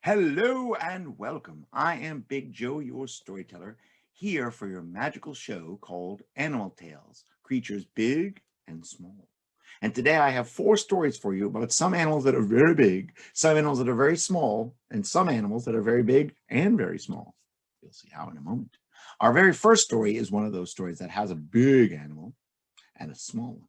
Hello and welcome. I am Big Joe, your storyteller, here for your magical show called Animal Tales, creatures big and small. And today I have four stories for you about some animals that are very big, some animals that are very small, and some animals that are very big and very small. You'll see how in a moment. Our very first story is one of those stories that has a big animal and a small one.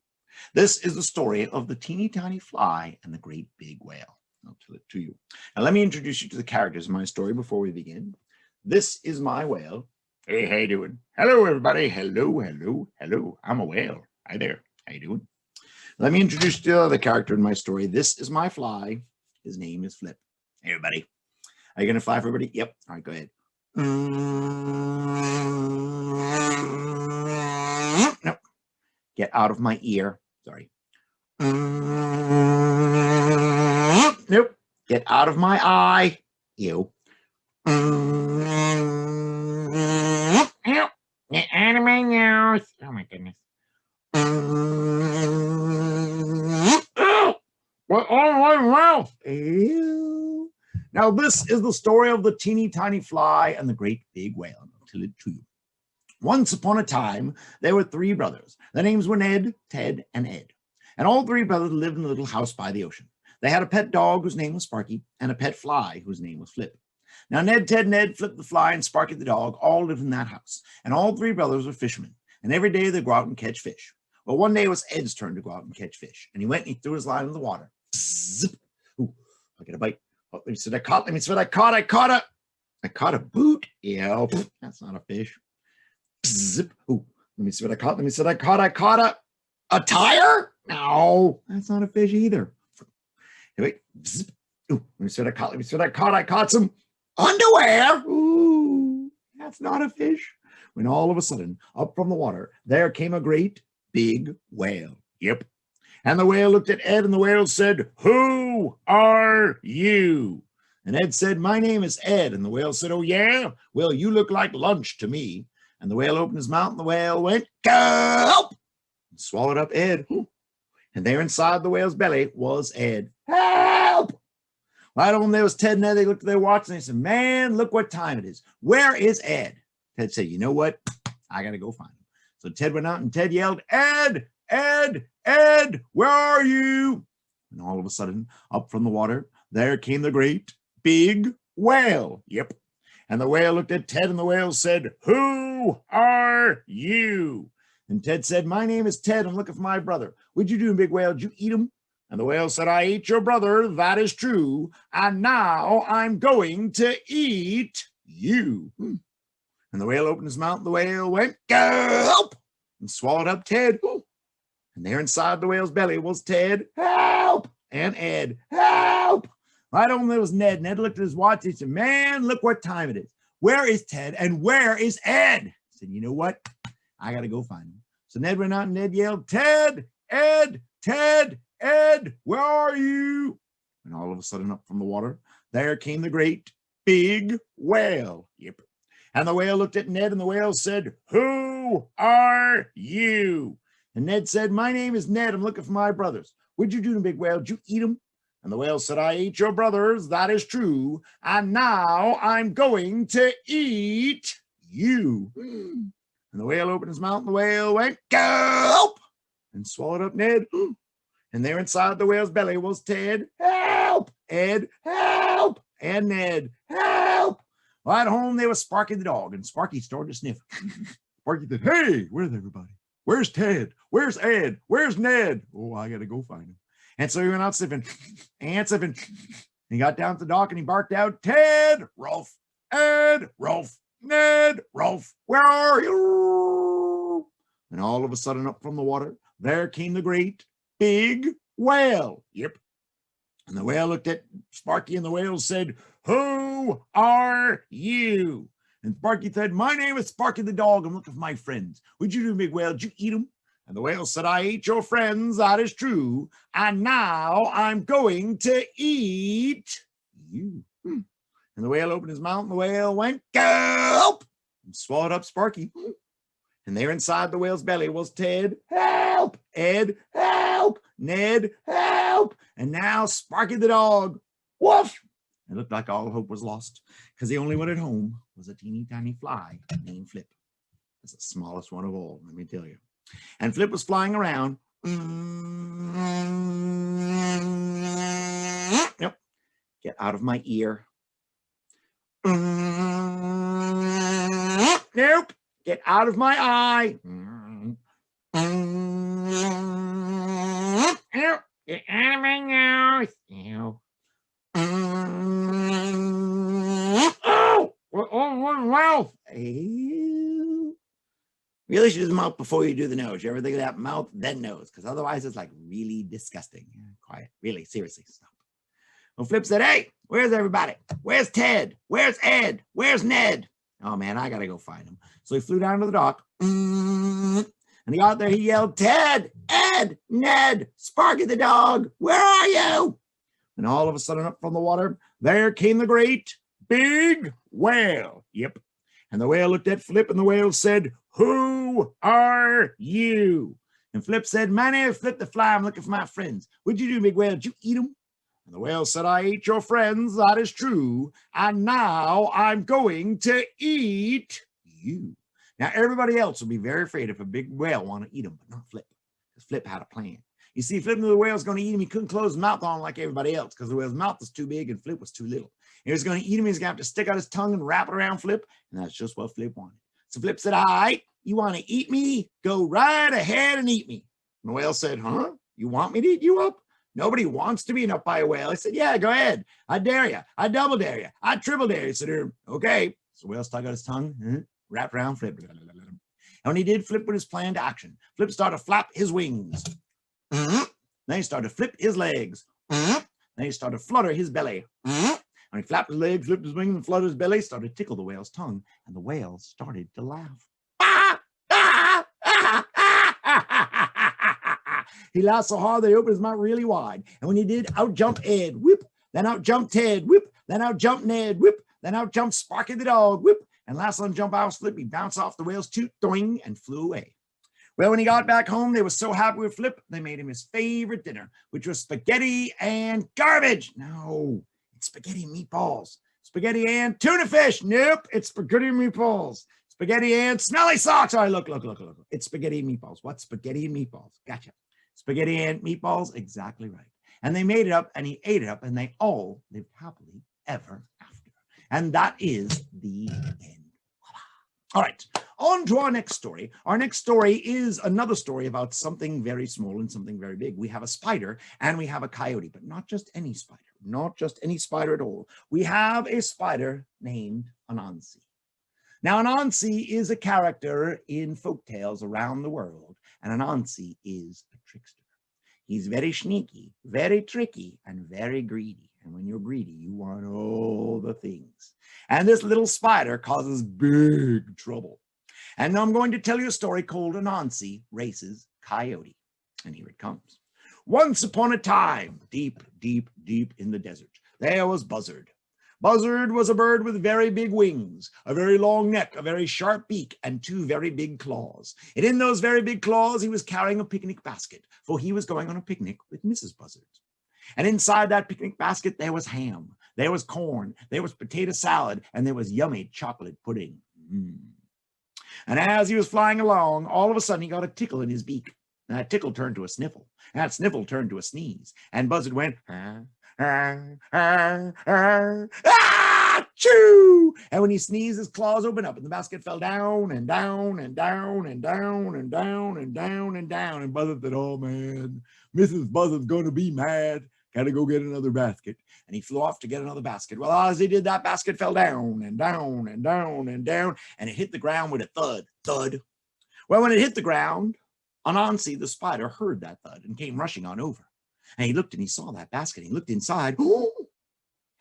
This is the story of the teeny tiny fly and the great big whale. I'll tell it to you. Now, let me introduce you to the characters in my story before we begin. This is my whale. Hey, how you doing? Hello, everybody. Hello, hello, hello. I'm a whale. Hi there. How you doing? Let me introduce you to the other character in my story. This is my fly. His name is Flip. Hey, everybody. Are you going to fly for everybody? Yep. All right, go ahead. No, get out of my ear. Sorry. Nope. Get out of my eye. You. Get out of my nose. Oh my goodness. What on my mouth? Ew. Now this is the story of the teeny tiny fly and the great big whale. I'll tell it to you. Once upon a time, there were three brothers. Their names were Ned, Ted, and Ed. And all three brothers lived in a little house by the ocean. They had a pet dog whose name was Sparky and a pet fly whose name was Flip. Now Ned, Ted, Ned, Flip the fly, and Sparky the dog all lived in that house. And all three brothers were fishermen. And every day they'd go out and catch fish. Well, one day it was Ed's turn to go out and catch fish. And he went and he threw his line in the water. Zip. Ooh, I get a bite. Oh, let me see what I caught. Let me see what I caught. I caught a boot. Yeah, that's not a fish. Zip. Ooh, let me see what I caught. Let me see what I caught. I caught a tire? No, that's not a fish either. Hey, wait. Zip. Ooh, let me see what I caught. Let me see what I caught. I caught some underwear. Ooh, that's not a fish. When all of a sudden, up from the water, there came a great big whale. Yep. And the whale looked at Ed, and the whale said, "Who are you?" And Ed said, "My name is Ed." And the whale said, "Oh, yeah? Well, you look like lunch to me." And the whale opened his mouth, and the whale went, "Gulp!" and swallowed up Ed. And there inside the whale's belly was Ed. "Help!" Right on there was Ted and Ed. They looked at their watch, and they said, "Man, look what time it is. Where is Ed?" Ted said, "You know what? I got to go find him." So Ted went out, and Ted yelled, "Ed, Ed, Ed, where are you?" And all of a sudden, up from the water, there came the great big whale. Yep. And the whale looked at Ted, and the whale said, "Who are you?" And Ted said, "My name is Ted. I'm looking for my brother. What'd you do, big whale? Did you eat him?" And the whale said, "I ate your brother. That is true. And now I'm going to eat you." And the whale opened his mouth, and the whale went, "Gulp!" and swallowed up Ted. And there inside the whale's belly was Ted, "Help!" and Ed, "Help!" Right on there was Ned. Ned looked at his watch. He said, "Man, look what time it is. Where is Ted and where is Ed?" He said, "You know what? I got to go find him." So Ned went out and Ned yelled, "Ted, Ed, Ted, Ed, where are you?" And all of a sudden up from the water, there came the great big whale. Yep. And the whale looked at Ned, and the whale said, "Who are you?" And Ned said, "My name is Ned. I'm looking for my brothers." "What'd you do to big whale? Did you eat them?" And the whale said, "I ate your brothers. That is true. And now I'm going to eat you." And the whale opened his mouth, and the whale went, "Gulp!" and swallowed up Ned. And there inside the whale's belly was Ted, "Help! Ed, help! And Ned, help!" Right home there was Sparky the dog, and Sparky started to sniff. Sparky said, "Hey, where's everybody? Where's Ted? Where's Ed? Where's Ned? Oh, I got to go find him." And so he went out sniffing and sniffing. He got down to the dock and he barked out, "Ted, Rolf, Ed, Rolf, Ned, Rolf, where are you?" And all of a sudden up from the water, there came the great big whale. Yep. And the whale looked at Sparky, and the whale said, "Who are you?" And Sparky said, "My name is Sparky the dog. I'm looking for my friends." "What'd you do, big whale? Did you eat them?" And the whale said, "I ate your friends. That is true. And now I'm going to eat you." And the whale opened his mouth, and the whale went, "Gulp!" and swallowed up Sparky. And there inside the whale's belly was Ted, "Help! Ed, help! Ned, help!" And now Sparky the dog, woof, It looked like all hope was lost because the only one at home was a teeny tiny fly named Flip. It's the smallest one of all, let me tell you. And Flip was flying around. Nope. Get out of my ear. Nope. Get out of my eye. Nope. Get out of my nose. Ew. Oh, mouth. Really should do the mouth before you do the nose. You ever think of that? Mouth, then nose, because otherwise it's like really disgusting. Yeah, quiet. Really, seriously, stop. Well, Flip said, hey, where's everybody? Where's Ted? Where's Ed? Where's Ned? Oh, man, I got to go find him. So he flew down to the dock. And he got there, he yelled, Ted, Ed, Ned, Sparky the dog, where are you? And all of a sudden up from the water, there came the great big whale. Yep. And the whale looked at Flip and the whale said, who are you? And Flip said, my name is Flip the Fly. I'm looking for my friends. What'd you do, big whale? Did you eat them? And the whale said, I ate your friends. That is true. And now I'm going to eat you. Now, everybody else will be very afraid if a big whale want to eat them, but not Flip, because Flip had a plan. You see, Flip knew the whale was going to eat him. He couldn't close his mouth on him like everybody else because the whale's mouth was too big and Flip was too little. He was going to eat him. He was going to have to stick out his tongue and wrap it around Flip. And that's just what Flip wanted. So Flip said, all right, you want to eat me? Go right ahead and eat me. And the whale said, huh? You want me to eat you up? Nobody wants to be eaten up by a whale. I said, yeah, go ahead. I dare you. I double dare you. I triple dare you. He said, okay. So the whale stuck out his tongue, wrapped around Flip. And when he did, Flip put his plan to action. Flip started to flap his wings. Then he started to flip his legs. Then he started to flutter his belly. When he flapped his legs, flipped his wings, and fluttered his belly, started to tickle the whale's tongue, and the whale started to laugh. He laughed so hard that he opened his mouth really wide. And when he did, out jumped Ed, whip. Then out jumped Ted, whip. Then out jumped Ned, whip. Then out jumped Sparky the dog, whip. And last on jump out Flip, he bounced off the whale's toot, doing, and flew away. Well, when he got back home, they were so happy with Flip, they made him his favorite dinner, which was spaghetti and garbage. No, it's spaghetti and meatballs. Spaghetti and tuna fish. Nope, it's spaghetti and meatballs. Spaghetti and smelly socks. All right, look. It's spaghetti and meatballs. What's spaghetti and meatballs? Gotcha. Spaghetti and meatballs, exactly right. And they made it up, and he ate it up, and they all lived happily ever after. And that is the end. All right, on to our next story. Our next story is another story about something very small and something very big. We have a spider and we have a coyote, but not just any spider, not just any spider at all. We have a spider named Anansi. Now, Anansi is a character in folk tales around the world, and Anansi is a trickster. He's very sneaky, very tricky, and very greedy. And when you're greedy, you want all the things. And this little spider causes big trouble. And now I'm going to tell you a story called Anansi Races Coyote. And here it comes. Once upon a time, deep, deep, deep in the desert, there was Buzzard. Buzzard was a bird with very big wings, a very long neck, a very sharp beak, and two very big claws. And in those very big claws, he was carrying a picnic basket, for he was going on a picnic with Mrs. Buzzard. And inside that picnic basket, there was ham, there was corn, there was potato salad, and there was yummy chocolate pudding. And as he was flying along, all of a sudden he got a tickle in his beak. And that tickle turned to a sniffle. And that sniffle turned to a sneeze. And Buzzard went, achoo! And when he sneezed, his claws opened up, and the basket fell down and down and down and down and down and down and down. And Buzzard said, oh man, Mrs. Buzzard's going to be mad. Gotta go get another basket. And he flew off to get another basket. Well, as he did, that basket fell down and down and down and down, and it hit the ground with a thud, thud. Well, when it hit the ground, Anansi the spider heard that thud and came rushing on over. And he looked and he saw that basket. He looked inside.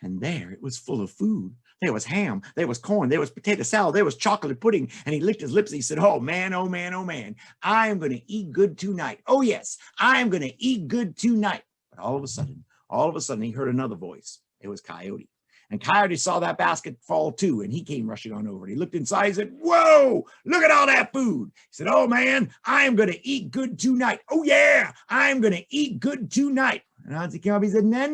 And there it was full of food. There was ham, there was corn, there was potato salad, there was chocolate pudding. And he licked his lips and he said, oh man, oh man, oh man, I am going to eat good tonight. Oh yes, I am going to eat good tonight. But all of a sudden, he heard another voice. It was Coyote. And Coyote saw that basket fall too, and he came rushing on over. And he looked inside, he said, whoa, look at all that food. He said, oh man, I am going to eat good tonight. Oh yeah, I am going to eat good tonight. And Anansi came up, he said, no.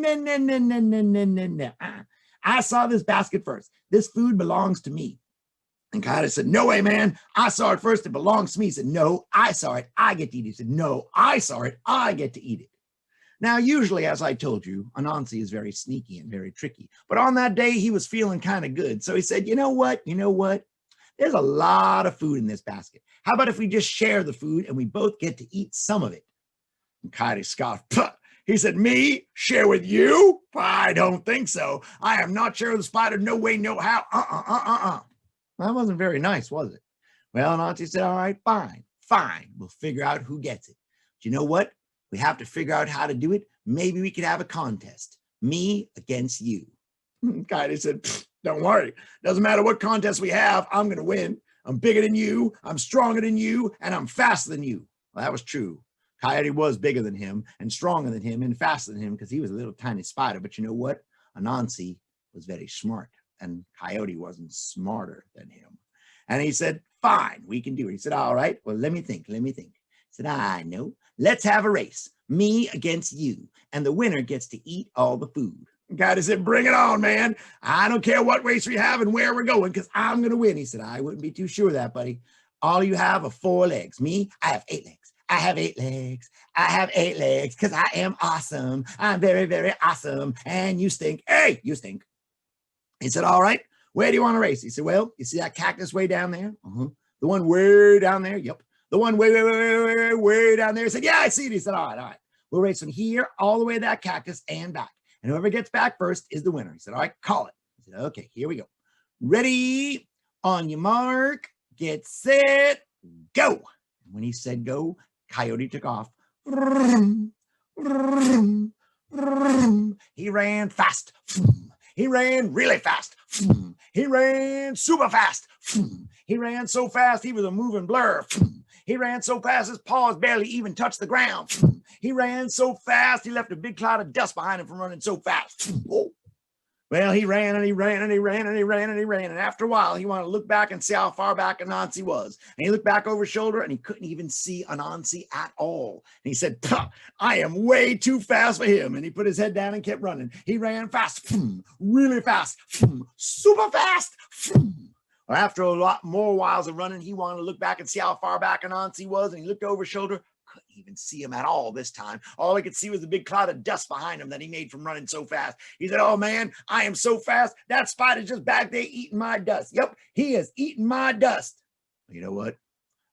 I saw this basket first. This food belongs to me. And Coyote said, no way, man. I saw it first. It belongs to me. He said, no, I saw it. I get to eat it. He said, no, I saw it. I get to eat it. Now, usually, as I told you, Anansi is very sneaky and very tricky. But on that day, he was feeling kind of good. So he said, you know what? There's a lot of food in this basket. How about if we just share the food and we both get to eat some of it? And Coyote scoffed. Puh. He said, me? Share with you? I don't think so. I am not sharing the spider. No way, no how. Well, that wasn't very nice, was it? Well, Anansi said, all right, fine. We'll figure out who gets it. But you know what? We have to figure out how to do it. Maybe we could have a contest. Me against you. Coyote said, don't worry. Doesn't matter what contest we have. I'm going to win. I'm bigger than you. I'm stronger than you. And I'm faster than you. Well, that was true. Coyote was bigger than him and stronger than him and faster than him because he was a little tiny spider. But you know what? Anansi was very smart and Coyote wasn't smarter than him. And he said, fine, we can do it. He said, all right, well, let me think. He said, I know. Let's have a race. Me against you. And the winner gets to eat all the food. Coyote said, bring it on, man. I don't care what race we have and where we're going because I'm going to win. He said, I wouldn't be too sure of that, buddy. All you have are 4 legs. Me, I have 8 legs. I have 8 legs. I have 8 legs because I am awesome. I'm very, very awesome. And you stink. Hey, you stink. He said, all right, where do you want to race? He said, well, you see that cactus way down there? The one way down there? Yep. The one way down there. He said, yeah, I see it. He said, all right. We'll race from here all the way to that cactus and back. And whoever gets back first is the winner. He said, all right, call it. He said, okay, here we go. Ready, on your mark, get set, go. And when he said go, Coyote took off. He ran fast. He ran really fast. He ran super fast. He ran so fast he was a moving blur. He ran so fast his paws barely even touched the ground. He ran so fast he left a big cloud of dust behind him from running so fast. Well, he ran and he ran and he ran and he ran and he ran. And after a while, he wanted to look back and see how far back Anansi was. And he looked back over his shoulder and he couldn't even see Anansi at all. And he said, I am way too fast for him. And he put his head down and kept running. He ran fast, really fast, super fast. Well, after a lot more whiles of running, he wanted to look back and see how far back Anansi was. And he looked over his shoulder. Couldn't even see him at all this time. All he could see was a big cloud of dust behind him that he made from running so fast. He said, oh man, I am so fast. That spider's just back there eating my dust. Yep, he is eating my dust. You know what?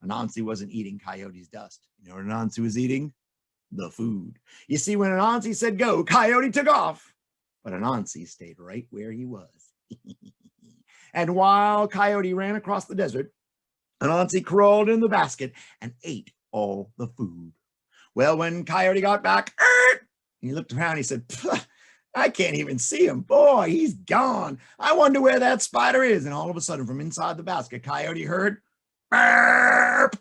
Anansi wasn't eating Coyote's dust. You know what Anansi was eating? The food. You see, when Anansi said go, Coyote took off. But Anansi stayed right where he was. And while Coyote ran across the desert, Anansi crawled in the basket and ate all the food. Well, when Coyote got back, he looked around, he said, I can't even see him. Boy, he's gone. I wonder where that spider is. And all of a sudden, from inside the basket, Coyote heard, burp.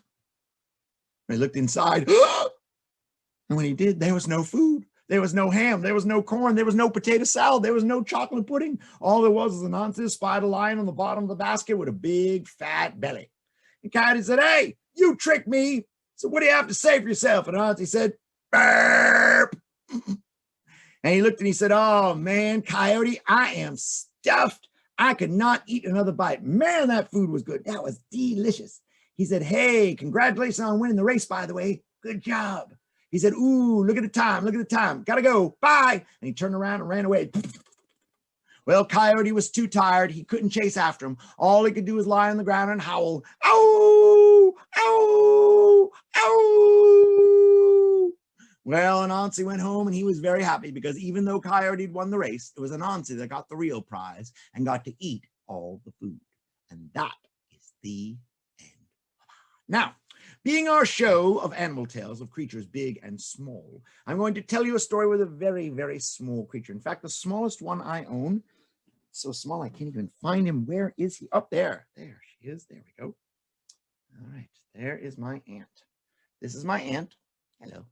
He looked inside. And when he did, there was no food. There was no ham. There was no corn. There was no potato salad. There was no chocolate pudding. All there was an Anansi spider lying on the bottom of the basket with a big, fat belly. And Coyote said, hey, you tricked me. So what do you have to say for yourself? And Anansi said, burp. And he looked and he said, oh, man, Coyote, I am stuffed. I could not eat another bite. Man, that food was good. That was delicious. He said, hey, congratulations on winning the race, by the way. Good job. He said, ooh, look at the time. Look at the time. Gotta go. Bye. And he turned around and ran away. Well, Coyote was too tired. He couldn't chase after him. All he could do was lie on the ground and howl. Ow! Ow! Ow! Well, Anansi went home and he was very happy because even though Coyote had won the race, it was Anansi that got the real prize and got to eat all the food. And that is the end. Now, being our show of animal tales of creatures big and small, I'm going to tell you a story with a very, very small creature. In fact, the smallest one I own, so small I can't even find him. Where is he? Up there. There she is. There we go. All right. There is my aunt. This is my aunt. Hello.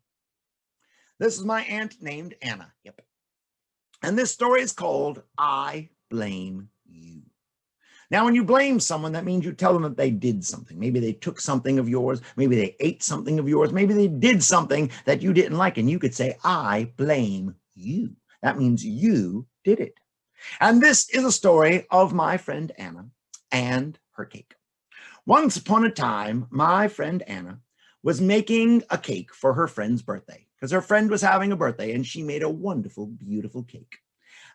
This is my aunt named Anna. Yep. And this story is called I Blame You. Now, when you blame someone, that means you tell them that they did something. Maybe they took something of yours. Maybe they ate something of yours. Maybe they did something that you didn't like. And you could say, I blame you. That means you did it. And this is a story of my friend Anna and her cake. Once upon a time, my friend Anna was making a cake for her friend's birthday because her friend was having a birthday and she made a wonderful, beautiful cake.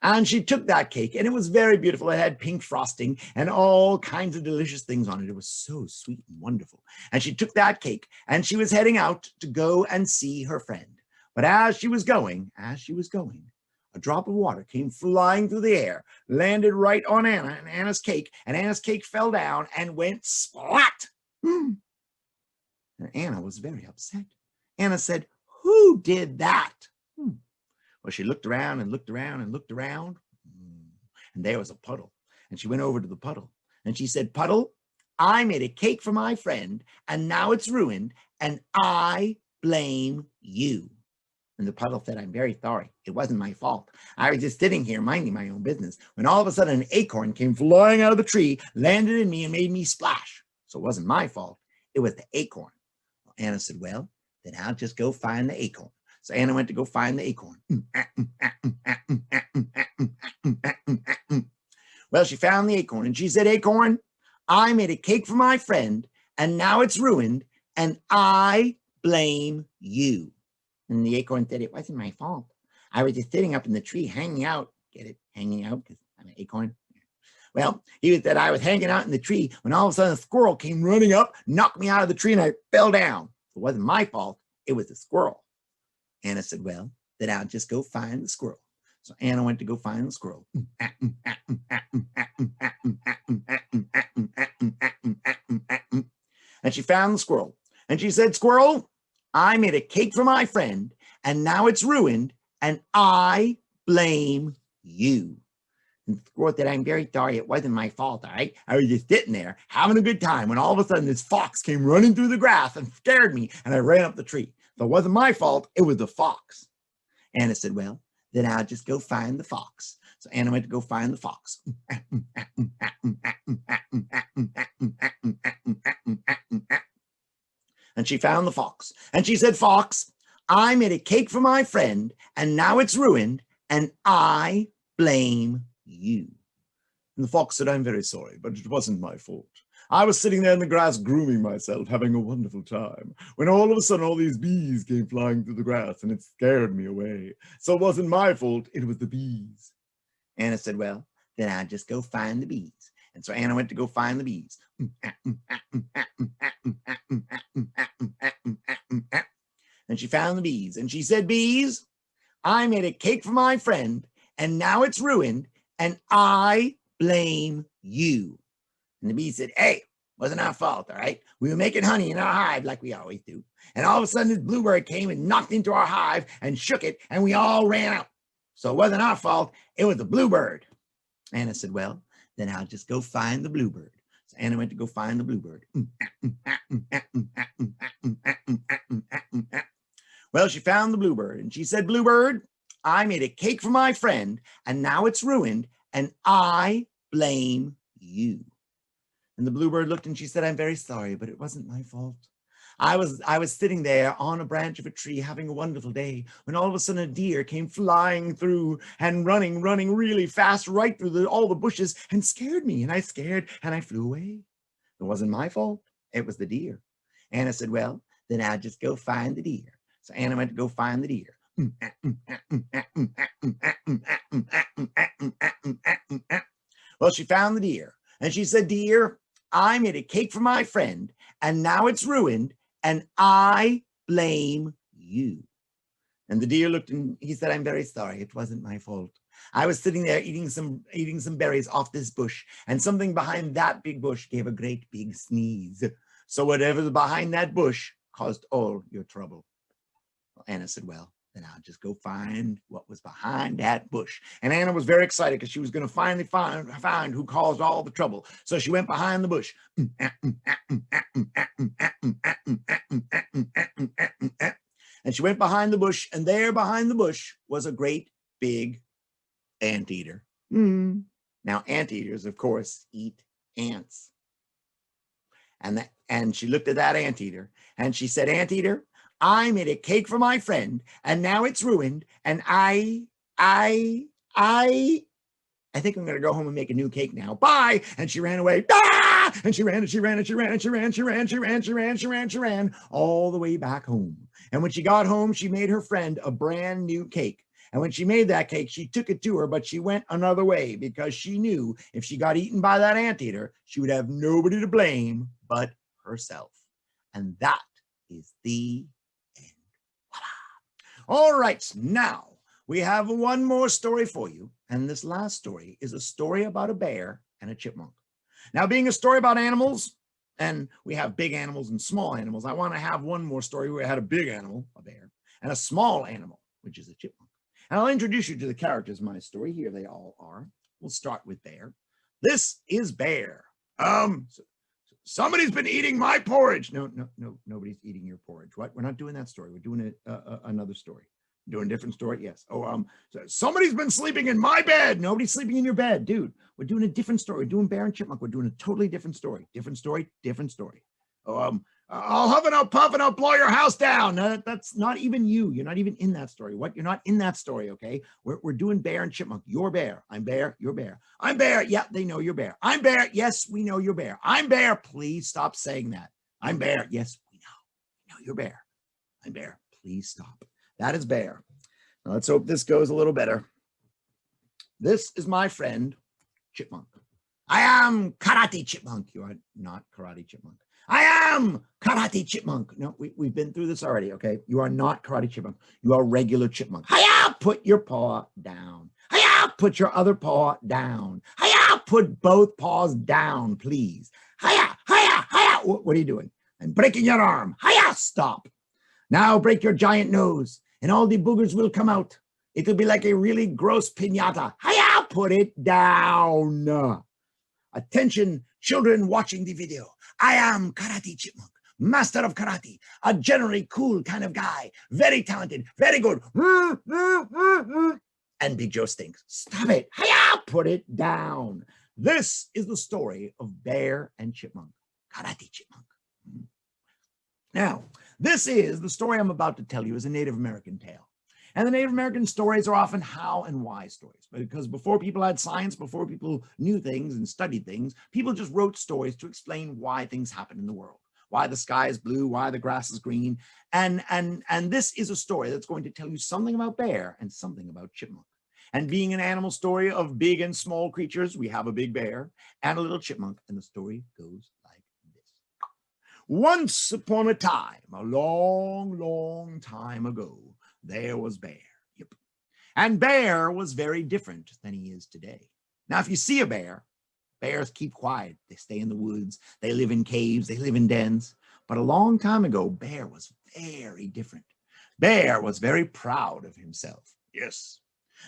And she took that cake and it was very beautiful. It had pink frosting and all kinds of delicious things on it. It was so sweet and wonderful. And she took that cake and she was heading out to go and see her friend. But as she was going, a drop of water came flying through the air, landed right on Anna and Anna's cake fell down and went splat. And Anna was very upset. Anna said, "Who did that?" Well, she looked around and looked around and looked around, and there was a puddle. And she went over to the puddle, and she said, "Puddle, I made a cake for my friend, and now it's ruined, and I blame you." And the puddle said, "I'm very sorry. It wasn't my fault. I was just sitting here minding my own business when all of a sudden an acorn came flying out of the tree, landed in me, and made me splash. So it wasn't my fault. It was the acorn." Well, Anna said, "Well, then I'll just go find the acorn." So Anna went to go find the acorn. Well, she found the acorn and she said, "Acorn, I made a cake for my friend and now it's ruined and I blame you." And the acorn said, "It wasn't my fault. I was just sitting up in the tree hanging out." Get it? Hanging out because I'm an acorn. Well, he said, "I was hanging out in the tree when all of a sudden a squirrel came running up, knocked me out of the tree and I fell down. It wasn't my fault. It was the squirrel." Anna said, "Well, then I'll just go find the squirrel." So Anna went to go find the squirrel. And she found the squirrel. And she said, "Squirrel, I made a cake for my friend, and now it's ruined, and I blame you." And the squirrel said, "I'm very sorry. It wasn't my fault, all right? I was just sitting there having a good time when all of a sudden this fox came running through the grass and scared me, and I ran up the tree. So it wasn't my fault. It was the fox." Anna said, "Well, then I'll just go find the fox." So Anna went to go find the fox. And she found the fox. And she said, "Fox, I made a cake for my friend, and now it's ruined, and I blame you." And the fox said, "I'm very sorry, but it wasn't my fault. I was sitting there in the grass grooming myself, having a wonderful time, when all of a sudden all these bees came flying through the grass and it scared me away. So it wasn't my fault, it was the bees." Anna said, "Well, then I'll just go find the bees." And so Anna went to go find the bees. And she found the bees and she said, "Bees, I made a cake for my friend and now it's ruined and I blame you." And the bee said, "Hey, wasn't our fault, all right? We were making honey in our hive like we always do. And all of a sudden this bluebird came and knocked into our hive and shook it and we all ran out. So it wasn't our fault, it was the bluebird." Anna said, "Well, then I'll just go find the bluebird." So Anna went to go find the bluebird. Well, she found the bluebird and she said, "Bluebird, I made a cake for my friend and now it's ruined and I blame you." And the bluebird looked and she said, "I'm very sorry, but it wasn't my fault. I was sitting there on a branch of a tree having a wonderful day when all of a sudden a deer came flying through and running really fast right through all the bushes and scared me. And I scared and I flew away. It wasn't my fault. It was the deer." Anna said, "Well, then I'll just go find the deer." So Anna went to go find the deer. Well, she found the deer and she said, "Deer, I made a cake for my friend and now it's ruined and I blame you." And the deer looked and he said, "I'm very sorry. It wasn't my fault. I was sitting there eating some berries off this bush and something behind that big bush gave a great big sneeze. So whatever's behind that bush caused all your trouble." Well, Anna said, "Well, then I'll just go find what was behind that bush." And Anna was very excited because she was going to finally find who caused all the trouble. So she went behind the bush. And she went behind the bush, and there behind the bush was a great big anteater. Now, anteaters, of course, eat ants. And she looked at that anteater and she said, "Anteater, I made a cake for my friend and now it's ruined and I I think I'm going to go home and make a new cake now. Bye. And she ran away. Ah! And she ran and she ran and she ran and she ran, she ran, she ran, she ran, she ran, she ran all the way back home. And when she got home, she made her friend a brand new cake. And when she made that cake, she took it to her, but she went another way because she knew if she got eaten by that anteater, she would have nobody to blame but herself. And that is the end. Voila. All right, now we have one more story for you. And this last story is a story about a bear and a chipmunk. Now, being a story about animals, and we have big animals and small animals, I want to have one more story where we had a big animal, a bear, and a small animal, which is a chipmunk. And I'll introduce you to the characters in my story. Here they all are. We'll start with Bear. This is Bear. Somebody's been eating my porridge. No, nobody's eating your porridge. What? We're not doing that story. We're doing another story. Doing a different story? Yes. So somebody's been sleeping in my bed. Nobody's sleeping in your bed, dude. We're doing a different story. We're doing Bear and Chipmunk. We're doing a totally different story. Different story, different story. I'll huff and I'll puff and I'll blow your house down. That's not even you. You're not even in that story. What? You're not in that story, okay? We're doing Bear and Chipmunk. You're Bear. I'm Bear. You're Bear. I'm Bear. Yeah, they know you're Bear. I'm Bear. Yes, we know you're Bear. I'm Bear. Please stop saying that. I'm Bear. Yes, we know. We know you're Bear. I'm Bear. Please stop. That is Bear. Now let's hope this goes a little better. This is my friend, Chipmunk. I am Karate Chipmunk. You are not Karate Chipmunk. I am Karate Chipmunk. No, we've been through this already, okay? You are not Karate Chipmunk. You are regular Chipmunk. Hiya! Put your paw down. Hiya! Put your other paw down. Hiya! Put both paws down, please. Hiya! Hiya! Hiya! What are you doing? I'm breaking your arm. Hiya! Stop. Now break your giant nose, and all the boogers will come out. It'll be like a really gross piñata. Hiya! Put it down. Attention, children watching the video. I am Karate Chipmunk, master of karate, a generally cool kind of guy, very talented, very good. And Big Joe stinks. Stop it. Hiya! Put it down. This is the story of Bear and Chipmunk, Karate Chipmunk. Now, this is the story I'm about to tell you is a Native American tale. And the Native American stories are often how and why stories, because before people had science, before people knew things and studied things, people just wrote stories to explain why things happen in the world, why the sky is blue, why the grass is green. And this is a story that's going to tell you something about Bear and something about Chipmunk. And being an animal story of big and small creatures, we have a big bear and a little chipmunk, and the story goes like this. Once upon a time, a long, long time ago, there was Bear. Yep. And Bear was very different than he is today. Now, if you see a bear, bears keep quiet. They stay in the woods. They live in caves. They live in dens. But a long time ago, Bear was very different. Bear was very proud of himself. Yes.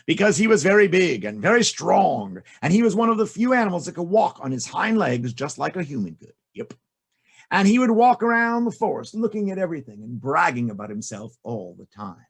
Because he was very big and very strong. And he was one of the few animals that could walk on his hind legs just like a human could. Yep. And he would walk around the forest looking at everything and bragging about himself all the time.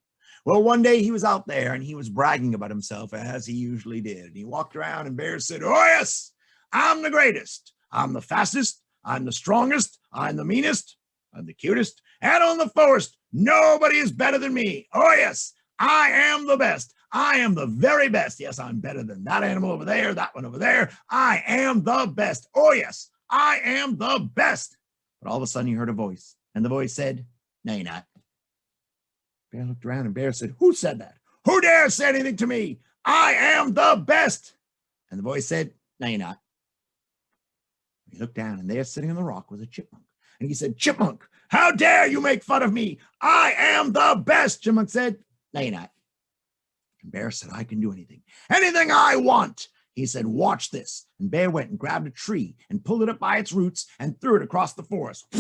Well, one day he was out there and he was bragging about himself as he usually did. And he walked around and Bear said, "Oh yes, I'm the greatest. I'm the fastest. I'm the strongest. I'm the meanest. I'm the cutest. And on the forest, nobody is better than me. Oh yes, I am the best. I am the very best. Yes, I'm better than that animal over there, that one over there. I am the best. Oh yes, I am the best." But all of a sudden he heard a voice, and the voice said, "No, you're not." Bear looked around and Bear said, "Who said that? Who dares say anything to me? I am the best." And the voice said, "No, you're not." He looked down and there sitting on the rock was a chipmunk. And he said, "Chipmunk, how dare you make fun of me? I am the best." Chipmunk said, "No, you're not." And Bear said, "I can do anything. Anything I want." He said, "Watch this." And Bear went and grabbed a tree and pulled it up by its roots and threw it across the forest.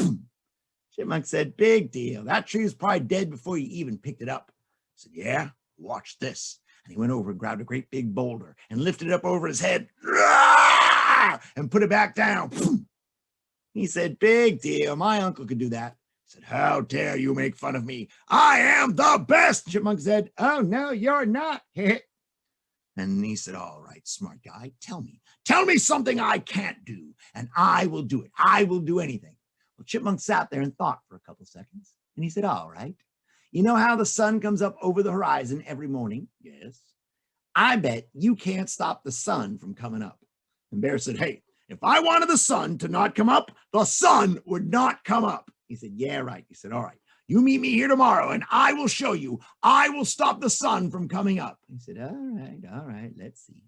Chipmunk said, "Big deal. That tree is probably dead before you even picked it up." He said, "Yeah, watch this." And he went over and grabbed a great big boulder and lifted it up over his head and put it back down. He said, "Big deal. My uncle could do that." He said, "How dare you make fun of me? I am the best." Chipmunk said, "Oh, no, you're not." And he said, "All right, smart guy, tell me something I can't do, and I will do it. I will do anything." Well, Chipmunk sat there and thought for a couple seconds, and he said, "All right. You know how the sun comes up over the horizon every morning?" "Yes." I bet you can't stop the sun from coming up. And Bear said, hey, if I wanted the sun to not come up, the sun would not come up. He said, yeah, right. He said, all right, you meet me here tomorrow and I will show you. I will stop the sun from coming up. He said, all right, let's see.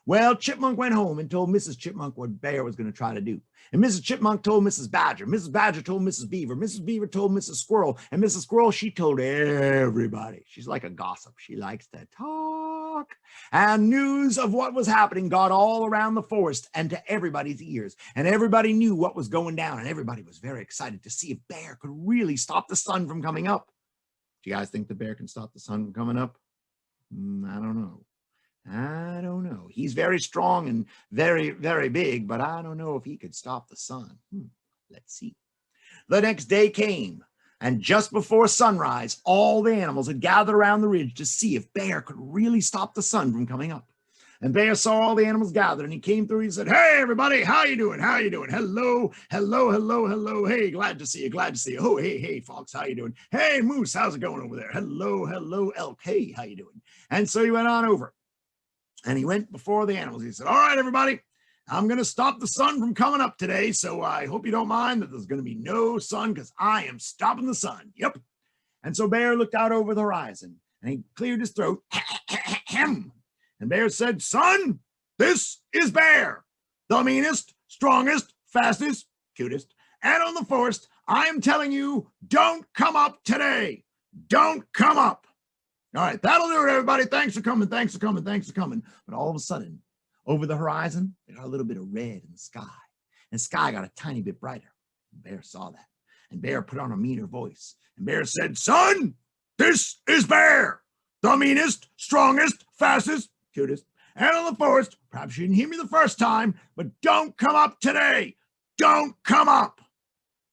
Well, Chipmunk went home and told Mrs. Chipmunk what Bear was going to try to do. And Mrs. Chipmunk told Mrs. Badger. Mrs. Badger told Mrs. Beaver. Mrs. Beaver told Mrs. Squirrel. And Mrs. Squirrel, she told everybody. She's like a gossip. She likes to talk. And news of what was happening got all around the forest and to everybody's ears. And everybody knew what was going down. And everybody was very excited to see if Bear could really stop the sun from coming up. Do you guys think the bear can stop the sun from coming up? I don't know. I don't know. He's very strong and very, very big, but I don't know if he could stop the sun. Let's see. The next day came, and just before sunrise, all the animals had gathered around the ridge to see if Bear could really stop the sun from coming up. And Bear saw all the animals gathered, and he came through. He said, hey, everybody, how you doing? How you doing? Hello, hello, hello, hello. Hey, glad to see you, glad to see you. Oh, hey, Fox, how you doing? Hey, Moose, how's it going over there? Hello, hello, Elk. Hey, how you doing? And so he went on over. And he went before the animals. He said, all right, everybody, I'm going to stop the sun from coming up today. So I hope you don't mind that there's going to be no sun because I am stopping the sun. Yep. And so Bear looked out over the horizon and he cleared his throat. And Bear said, son, this is Bear, the meanest, strongest, fastest, cutest ant on the forest. I am telling you, don't come up today. Don't come up. All right, that'll do it, everybody. Thanks for coming. Thanks for coming. Thanks for coming. But all of a sudden, over the horizon, they got a little bit of red in the sky. And the sky got a tiny bit brighter. And Bear saw that. And Bear put on a meaner voice. And Bear said, son, this is Bear, the meanest, strongest, fastest, cutest ant on the forest. Perhaps you didn't hear me the first time, but don't come up today. Don't come up.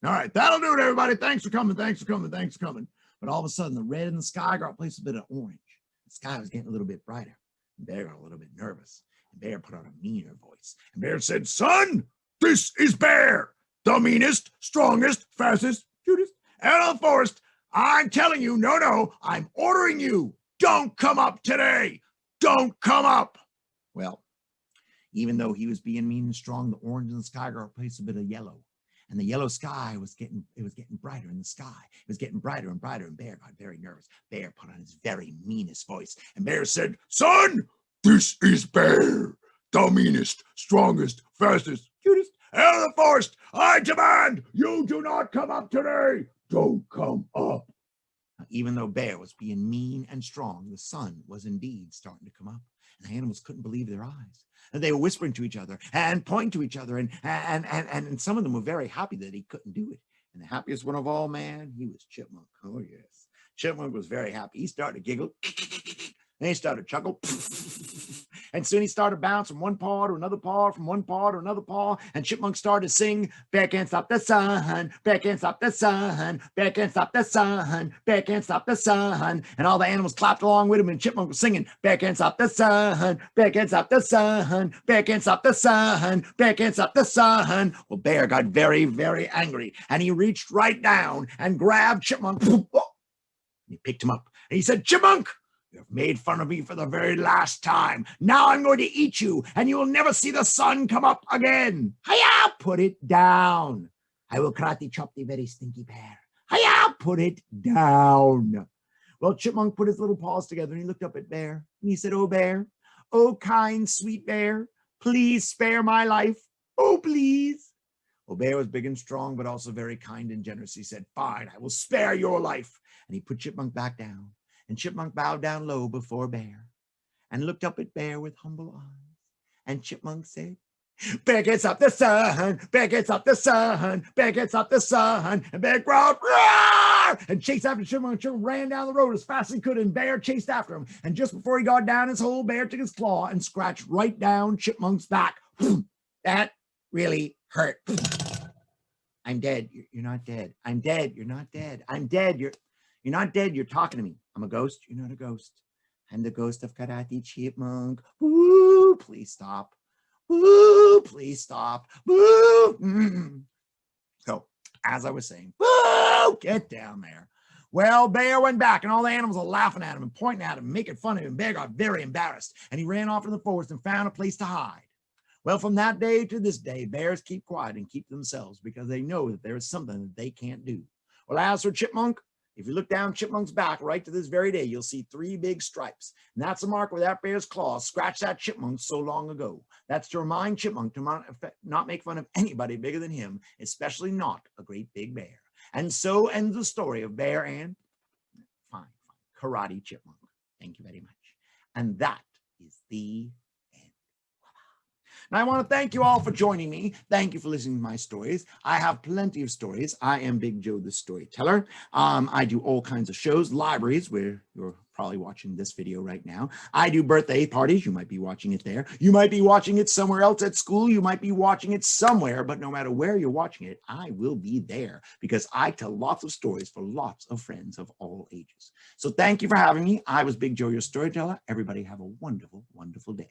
All right, that'll do it, everybody. Thanks for coming. Thanks for coming. Thanks for coming. But all of a sudden, the red in the sky got replaced with a bit of orange. The sky was getting a little bit brighter. And Bear got a little bit nervous. And Bear put on a meaner voice. And Bear said, son, this is Bear, the meanest, strongest, fastest, cutest ant on the forest. I'm telling you, no, I'm ordering you. Don't come up today. Don't come up. Well, even though he was being mean and strong, the orange in the sky got replaced with a bit of yellow. And the yellow sky was getting brighter in the sky. It was getting brighter and brighter, and Bear got very nervous. Bear put on his very meanest voice, and Bear said, son, this is Bear, the meanest, strongest, fastest, cutest ant of the forest. I demand you do not come up today. Don't come up. Now, even though Bear was being mean and strong, the sun was indeed starting to come up, and the animals couldn't believe their eyes. And they were whispering to each other and pointing to each other, and some of them were very happy that he couldn't do it. And the happiest one of all, man, he was Chipmunk. Oh, yes. Chipmunk was very happy. He started to giggle. Then he started to chuckle. And soon he started bouncing from one paw to another paw, from one paw to another paw. And Chipmunk started to sing, Bear can't stop the sun, Bear can't stop the sun, Bear can't stop the sun, Bear can't stop the sun. And all the animals clapped along with him, and Chipmunk was singing, Bear can't stop the sun, Bear can't stop the sun, Bear can't stop the sun, Bear can't stop the sun. Well, Bear got very, very angry, and he reached right down and grabbed Chipmunk. And he picked him up, and he said, Chipmunk, you've made fun of me for the very last time. Now I'm going to eat you, and you will never see the sun come up again. Hiya, put it down. I will karate chop the very stinky bear. Hiya, put it down. Well, Chipmunk put his little paws together, and he looked up at Bear, and he said, oh, Bear, oh, kind, sweet Bear, please spare my life. Oh, please. Well, Bear was big and strong, but also very kind and generous. He said, fine, I will spare your life. And he put Chipmunk back down. And Chipmunk bowed down low before Bear and looked up at Bear with humble eyes. And Chipmunk said, Bear gets up the sun, Bear gets up the sun, Bear gets up the sun. And Bear growled, roar, and chased after Chipmunk. Chipmunk ran down the road as fast as he could, and Bear chased after him. And just before he got down his hole, Bear took his claw and scratched right down Chipmunk's back. That really hurt. I'm dead. You're not dead. I'm dead. You're not dead. I'm dead. You're not dead. You're talking to me. I'm a ghost. You're not a ghost. I'm the ghost of Karate Chipmunk. Woo, please stop. Woo, please stop. Woo. So, as I was saying, woo, get down there. Well, Bear went back, and all the animals were laughing at him and pointing at him, making fun of him. Bear got very embarrassed, and he ran off to the forest and found a place to hide. Well, from that day to this day, bears keep quiet and keep themselves because they know that there is something that they can't do. Well, as for Chipmunk, if you look down Chipmunk's back right to this very day, you'll see 3 big stripes. And that's a mark where that bear's claws scratched that chipmunk so long ago. That's to remind Chipmunk to not make fun of anybody bigger than him, especially not a great big bear. And so ends the story of Bear and Karate Chipmunk. Thank you very much. And that is the end. Now, I want to thank you all for joining me. Thank you for listening to my stories. I have plenty of stories. I am Big Joe, the storyteller. I do all kinds of shows, libraries, where you're probably watching this video right now. I do birthday parties. You might be watching it there. You might be watching it somewhere else at school. You might be watching it somewhere, but no matter where you're watching it, I will be there because I tell lots of stories for lots of friends of all ages. So thank you for having me. I was Big Joe, your storyteller. Everybody have a wonderful, wonderful day.